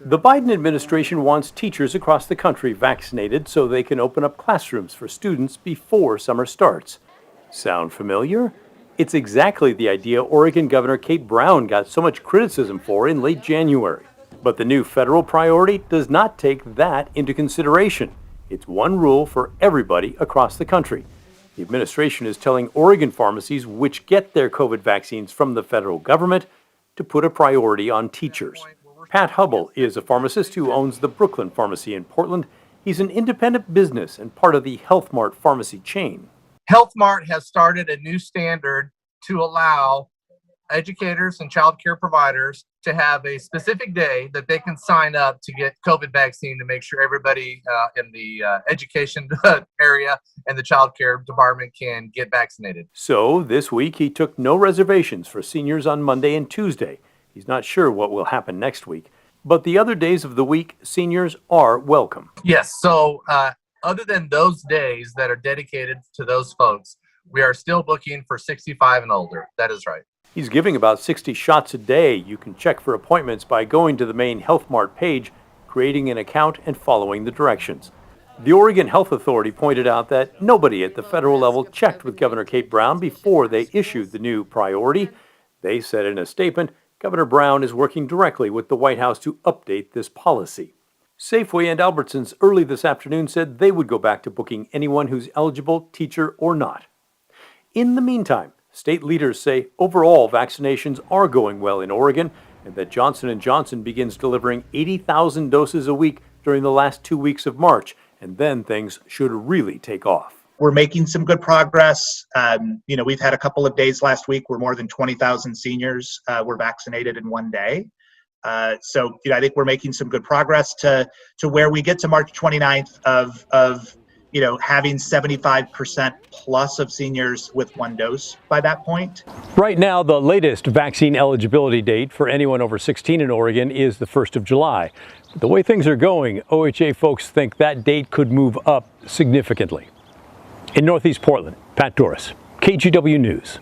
The Biden administration wants teachers across the country vaccinated so they can open up classrooms for students before summer starts. Sound familiar? It's exactly the idea Oregon Governor Kate Brown got so much criticism for in late January. But the new federal priority does not take that into consideration. It's one rule for everybody across the country. The administration is telling Oregon pharmacies, which get their COVID vaccines from the federal government, to put a priority on teachers. Pat Hubble is a pharmacist who owns the Brooklyn Pharmacy in Portland. He's an independent business and part of the Health Mart pharmacy chain. Health Mart has started a new standard to allow educators and child care providers to have a specific day that they can sign up to get COVID vaccine to make sure everybody in the education area and the child care department can get vaccinated. So this week he took no reservations for seniors on Monday and Tuesday. He's not sure what will happen next week. But the other days of the week, seniors are welcome. Yes, so other than those days that are dedicated to those folks, we are still booking for 65 and older. That is right. He's giving about 60 shots a day. You can check for appointments by going to the main Health Mart page, creating an account, and following the directions. The Oregon Health Authority pointed out that nobody at the federal level checked with Governor Kate Brown before they issued the new priority. They said in a statement, Governor Brown is working directly with the White House to update this policy. Safeway and Albertsons early this afternoon said they would go back to booking anyone who's eligible, teacher or not. In the meantime, state leaders say overall vaccinations are going well in Oregon and that Johnson & Johnson begins delivering 80,000 doses a week during the last 2 weeks of March, and then things should really take off. We're making some good progress. We've had a couple of days last week where more than 20,000 seniors were vaccinated in one day. I think we're making some good progress to where we get to March 29th of having 75% plus of seniors with one dose by that point. Right now, the latest vaccine eligibility date for anyone over 16 in Oregon is the 1st of July. The way things are going, OHA folks think that date could move up significantly. In Northeast Portland, Pat Dooris, KGW News.